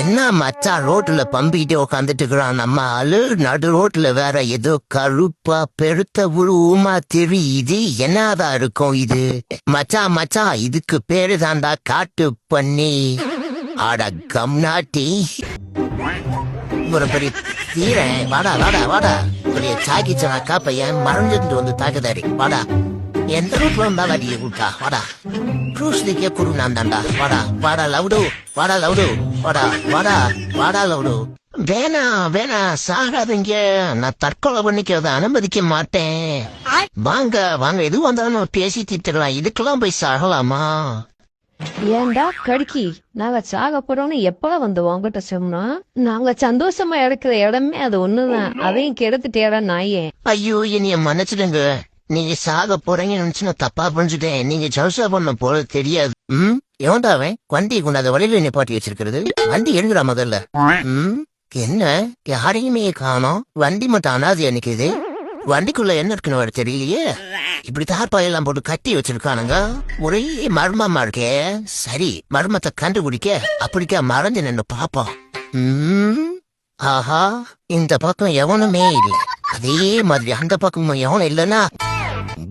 என்ன மச்சான் ரோட்ல பம்பிக்கிட்டே உக்காந்துட்டு இருக்கிறான் நம்ம ஆளு. நடு ரோட்ல வேற ஏதோ கருப்பா பெருத்த உருவமா தெரியுது. என்னதான் இருக்கும் இது? மச்சான் மச்சான், இதுக்கு பேரு தாண்டா காட்டு பண்ணி. ஆட கம்நாட்டி ஒரு பெரிய தீரன். வாடா வாடா வாடா, பெரிய சாக்கிச்சனாக்கா பையன் மறைஞ்சிட்டு வந்து தாக்குதாரி. வாடா, எந்த ரூட்ல இருந்தா அடிய கூட்டா. வாடா, ப்ரூஸ்லிக்கே குரு நான் தாண்டா. வாடா வாடா லவுடு, வாடா லவுடு, வாடா வாடா வாடா லவுடு. வேணா வேணா, சாகாதீங்க. நான் தற்கொலை பண்ணிக்கிறத அனுமதிக்க மாட்டேன். வாங்க வாங்க, எது வந்தாலும் பேசி தீர்த்துடலாம். இதுக்கெல்லாம் போய் சாகலாமா? ஏண்டா கடுக்கி, நாங்க சாக போறோம்னு எப்பலாம் வந்து உங்ககிட்ட சொன்னோம்? நாங்க சந்தோஷமா இருக்கிற இடமே அது ஒண்ணுதான். அதையும் கெடுத்துட்டேடா நாயே. ஐயோ, என்னைய மன்னிச்சிடுங்க. நீங்க சாக போறீங்கன்னு நினைச்சு நான் தப்பா புரிஞ்சுட்டேன். நீங்க ஜவுசா பண்ண போல தெரியாது. எவன்டாவன் வண்டி கொண்டாத வழியில நிப்பாட்டி வச்சிருக்கிறது? வண்டி எழுதுறா முதல்ல. என்ன யாரையுமே காணோம், வண்டி மட்டும் அனாதையா நிக்குது. வண்டிக்குள்ள என்ன இருக்குன்னு வர தெரியலையே. இப்படி தார்பாயெல்லாம் போட்டு கட்டி வச்சிருக்கானுங்க. ஒரே மர்மமா இருக்கே. சரி, மர்மத்தை கண்டுபிடிக்க அப்படிக்கா மறைஞ்சு நின்று பாப்போம். ஆஹா, இந்த பக்கம் எவனுமே இல்லை. அதே மாதிரி அந்த பக்கமும் எவனும் இல்லைன்னா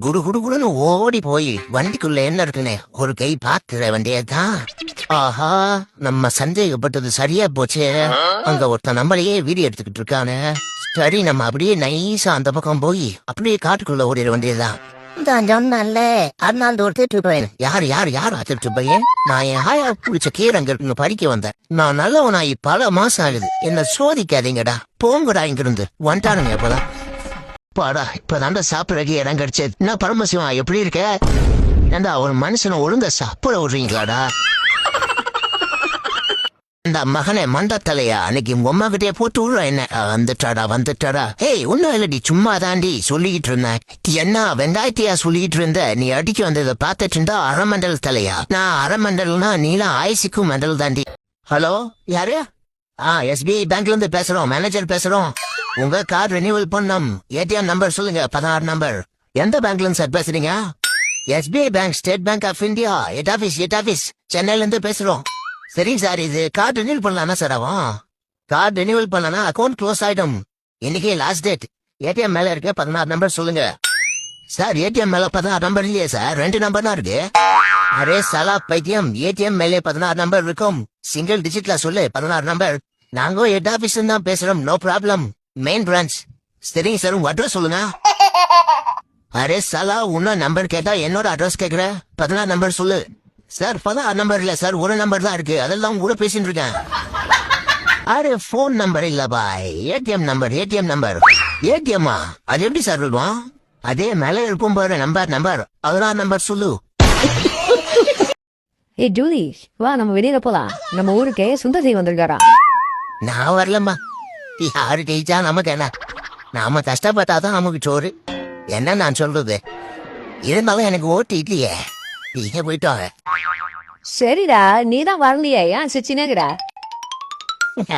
குடு குடு குடுன்னு ஓடி போய் வண்டிக்குள்ள என்ன இருக்குன்னு ஒரு கை பாத்துற வேண்டியதுதான். ஆஹா, நம்ம சந்தேகப்பட்டது சரியா போச்சு. அங்க ஒருத்தன் நம்மளையே வீடியோ எடுத்துக்கிட்டு இருக்கானு. சரி, நம்ம அப்படியே நைஸா அந்த பக்கம் போய் அப்படியே காட்டுக்குள்ள ஓடிட வேண்டியதுதான். சொன்னல அதனால ஒரு திருட்டு பையன். யாரு யாரு யாரு திருட்டு பையன்? நான் என் ஹாயா பிடிச்ச கீரங்க இருக்குன்னு படிக்க வந்தேன். நான் நல்லவனாயி பல மாசம் ஆகுது. என்ன சோதிக்காதீங்கடா, போங்கடா இங்கிருந்து. வந்துட்டானுங்க இப்பதான். பாடா, இப்பதாண்டா சாப்பிடறதுக்கு இடம் கிடைச்சது. என்ன பரமசிவா, எப்படி இருக்க? ஏண்டா ஒரு மனுஷனை ஒழுங்கா சாப்பிட விடுறீங்களாடா? இந்த மகனே மண்டத்தலையா, அன்னைக்கு உங்க அம்மா கிட்டே போட்டு விடுற என்ன? வந்துட்டாடா வந்துட்டாடா. ஏய், ஒன்னும் இல்லடி, சும்மா தாண்டி சொல்லிக்கிட்டு இருந்தேன். என்ன வெங்காயத்தையா சொல்லிட்டு இருந்த? நீ அடிக்க வந்ததை பார்த்துட்டு இருந்தா அரைமண்டல் தலையா? நான் அரைமண்டல்னா நீலாம் ஆயிசிக்கும் மண்டல் தாண்டி. ஹலோ, யாரு? SBI பேங்க்ல இருந்து பேசுறோம், மேனேஜர் பேசுறோம். உங்க கார்டு ரெனியூவல் பண்ணோம். ATM நம்பர் சொல்லுங்க, 16 நம்பர். எந்த பேங்க்ல இருந்து சார் பேசுறீங்க? SBI bank, State Bank of India, head office சென்னையில இருந்து பேசுறோம். சரிங்க சார், இது கார்டு ரெனியூவல் பண்ணலாமா சார்? கார்டு ரெனியூவல் பண்ணனா அக்கௌண்ட் க்ளோஸ் ஆயிடும். இன்னைக்கு லாஸ்ட் டேட். ATM மேல இருக்க 16 நம்பர் சொல்லுங்க. சார், ATM மேல 16 நம்பர் இல்லையே சார், 2 நம்பர் தான் இருக்கு. அரே சலா பைத்தியம், ATM மேலே 16 நம்பர் இருக்கும். சிங்கிள் டிஜிட்ல சொல்லு 16 நம்பர். நாங்க ஹெட் ஆபீஸ் தான் பேசுறோம். No problem, main branch. சரிங்க சார், உங்க அட்ரஸ் சொல்லுங்க. அரே சலா, உன்ன நம்பர் கேட்டா என்னோட அட்ரஸ் கேக்குற? 16 நம்பர் சொல்லு. சார், 16 நம்பர் இல்ல சார், ஒரு நம்பர் தான் இருக்கு. அதெல்லாம் கூட பேசிட்டு இருக்கேன். அரே போன் நம்பர் இல்ல பாய், ATM நம்பர். ATM-ஆ? அது எப்படி சார் சொல்லுவான்? அதே மேல இருக்கும் பாரு நம்பர். 16 நம்பர் சொல்லு. ஏ ஜூலி, வா நம்ம வெளியில போலாம். நம்ம ஊருக்கு சுந்தரி வந்திருக்காரா? நான் வரலம்மா. யாரு ஜெயிச்சா நமக்கு என்ன? நாம கஷ்டப்பட்டாதான் நமக்கு சோறு. என்ன நான் சொல்றது? இருந்தாலும் எனக்கு ஓட்டு இல்லையே. நீங்க போயிட்டு வாங்க. சரிடா, நீதான் வரலையே, ஏன் சிச்சினேங்கடா?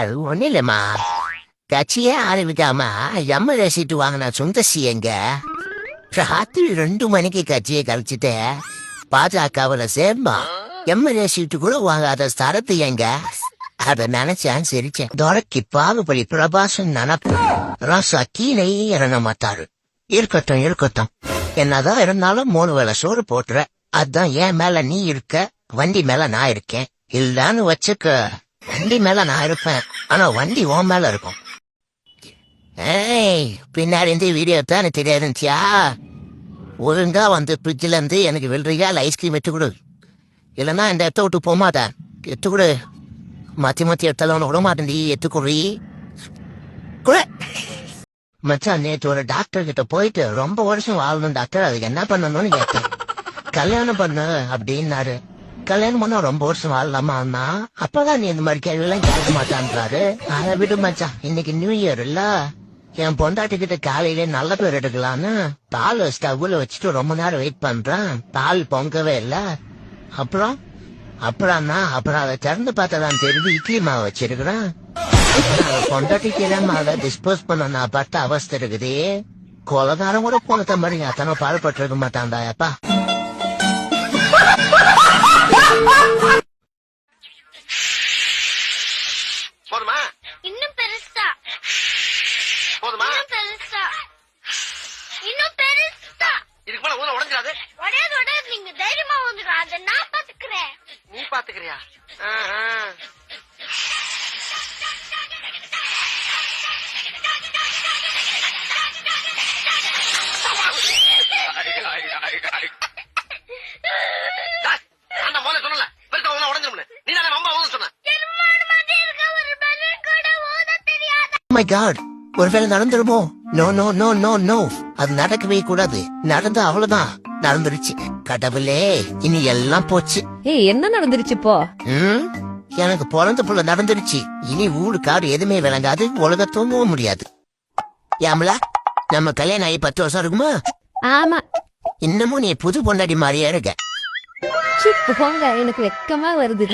அது ஒண்ணு இல்லம்மா, கட்சியே ஆரம்பிக்காம எம்எல்ஏ சீட்டு வாங்கின சுந்தசி எங்க ராத்திரி 2 மணிக்கு கட்சியை கழிச்சுட்டு பாஜகவுல சேர்ந்தா. எம்எல்ஏ சீட்டு கூட வாங்காத ஸ்தரத்து எங்க? அத நினைச்சேன், சிரிச்சேன். தொடக்கி பாகுபலி பிரபாசன் நினப்பு ராசா கீழே இறங்க மாட்டாரு. இருக்கட்டும், என்னதான் இருந்தாலும் 3 வேளை சோறு போட்டுற. அதான் என் மேல நீ இருக்க, வண்டி மேல நான் இருக்கேன். இல்லன்னு வச்சுக்க, வண்டி மேல நான் இருப்பேன், ஆனா வண்டி உன் மேல இருக்கும். ஏய், பின்னாடி இருந்து வீடியோ தான் எனக்கு தெரியாதுச்சியா? ஒழுங்கா வந்து ஃப்ரிட்ஜ்ல இருந்து எனக்கு வெள்ளரிக்காய் ஐஸ்கிரீம் எடுத்து கொடு. இல்லைன்னா இந்த இடத்த விட்டு போக மாட்டேன். எடுத்து கொடு. மாத்தி எடுத்தாலும் விட மாட்டேன். எடுத்துக்கொடி கூட. மச்சான், நேற்று ஒரு டாக்டர் கிட்ட போயிட்டு ரொம்ப வருஷம் வாழணும் டாக்டர், அதுக்கு என்ன பண்ணணும்னு கேட்டேன். கல்யாணம் பண்ணு அப்படின்னாரு. கல்யாணம் பண்ணா ரொம்ப வருஷம் வாழலாமா? அப்பதான் நீ இந்த மாதிரி கேள்வி எல்லாம் கேட்க மாட்டான்றாரு. அதை விடு மச்சான், இன்னைக்கு நியூ இயர் இல்ல. என் பொண்டாட்டி கிட்ட காலையிலே நல்ல பேர் எடுக்கலான்னு பால் ஸ்டவ்ல வச்சுட்டு ரொம்ப நேரம் வெயிட் பண்றேன். பால் பொங்கவே இல்ல. அப்புறம் அதை திறந்து பார்த்ததான் தெரிஞ்சு இட்லி மாவு வச்சிருக்கிறேன். பொண்டாட்டிக்கு மாவை டிஸ்போஸ் பண்ண நான் பட்ட அவஸ்தை இருக்குது. கொலகாரம் கூட போனத மாதிரி அத்தனை பாடுபட்டு மாட்டான்டாயப்பா. பெருசா இன்னும் பெருசா இதுக்கு மேல ஊத உடைஞ்சாது. உடையாது நீங்க தைரியமா வந்துடுற அதை நான் பாத்துக்கிறேன். நீ பாத்துக்கிறியா? நான் முதல்ல சொன்னல பெருசா ஊத உடைஞ்சிரும்னு. நீ தானே அம்மா ஊத சொன்ன. ஒரு பலூன் கூட ஊத தெரியாத. மை காட், ஒருவேளை நடந்துருமோ? No no no no no, அது நடக்கவே கூடாது. நடந்து அவ்வளவுதான், நடந்துருச்சு. கடவுளே, இனி எல்லாம் போச்சு. ஏய், என்ன நடந்துருச்சு இப்போ? எனக்கு பிறந்த புள்ள நடந்துருச்சு. இனி ஊடு காடு எதுவுமே விளங்காது, உலக தூங்கவும் முடியாது. ஏமலா, நம்ம கல்யாணம் ஆகி 10 வருஷம் இருக்குமா? ஆமா. இன்னமும் நீ புது பொண்டாடி மாதிரியே இருக்க. சி, போங்க, எனக்கு வெக்கமா வருது.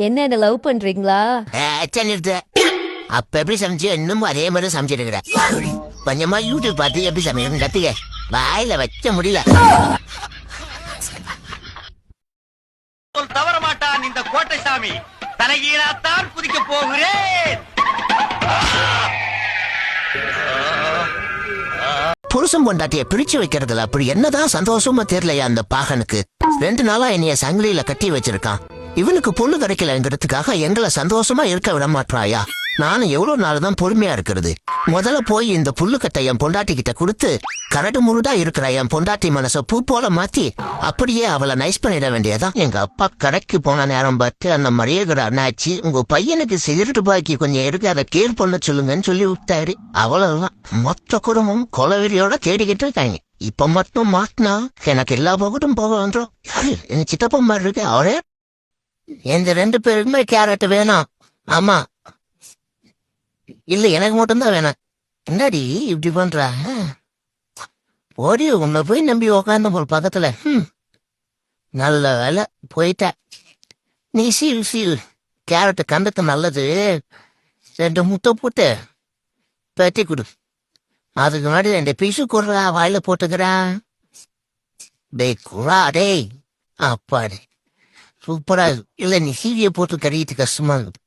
என்ன லவ் பண்றீங்களா? நிறுத்த. அப்ப எப்படி சமைச்சு இன்னமும் அதே மாதிரி சமைச்சிருக்கிற. கொஞ்சமா யூடியூப் பார்த்து எப்படி சமைக்கணும் கத்துக்க. வாயில வைக்க முடியல. தவற மாட்டான் இந்த கோட்டை சாமி. தலைகீழாத்தான் குதிக்க போகிறேன். புருஷன் பொண்டாட்டிய பிரிச்சு வைக்கிறதுல அப்படி என்னதான் சந்தோஷமா தெரியலையா அந்த பாகனுக்கு. 2 நாளா என்னைய சங்கிலியில கட்டி வச்சிருக்கான். இவனுக்கு பொண்ணு கிடைக்கலங்கிறதுக்காக எங்களை சந்தோஷமா இருக்க விட மாட்டாயா? நானும் எவ்வளவு நாள் தான் பொறுமையா இருக்கிறது. முதல்ல போய் இந்த புல்லுக்கட்டை என் பொண்டாட்டி கிட்ட கொடுத்து கரடு முருடா இருக்கிற என் பொண்டாட்டி மனச பூ போல மாத்தி அப்படியே அவளை நைஸ் பண்ணிட வேண்டியதான். எங்க அப்பா கடைக்கு போன நேரம் பார்த்து அந்த மரியகர அண்ணாச்சி, உங்க பையனுக்கு சிகரெட் பாக்கி கொஞ்சம் இருக்கு, அதை கேர் பண்ண சொல்லுங்கன்னு சொல்லி விட்டாரு. அவ்வளவுதான். மொத்த குடும்பம் கொலவெறியோட தேடிக்கிட்டு இருக்காங்க. இப்ப மட்டும் மாட்டினா எனக்கு எல்லா பக்கத்தும் போக வந்துடும். யாரு எங்க சித்தப்பா மாதிரி இருக்கு அவரே. எந்த 2 பேருக்குமே கேரட் வேணும். ஆமா, இல்ல எனக்கு மட்டும்தான் வேணாம். என்னடி இப்படி பண்ற? ஓடி உன்னை போய் நம்பி உக்காந்த போல் பக்கத்துல. நல்ல வேலை போயிட்ட. நீ சீல் கேரட் கண்டுக்கு நல்லது. 2 முட்டை போட்டு பெட்டி கொடு. அதுக்கு முன்னாடி 2 பீஸு குடுறா, வாயில போட்டுக்கிறேன். டேய் குறா, டேய். அப்பாடி சூப்பரா. இல்ல நீ சீவியை போட்டு கறிட்டு கஷ்டமா இருக்கு.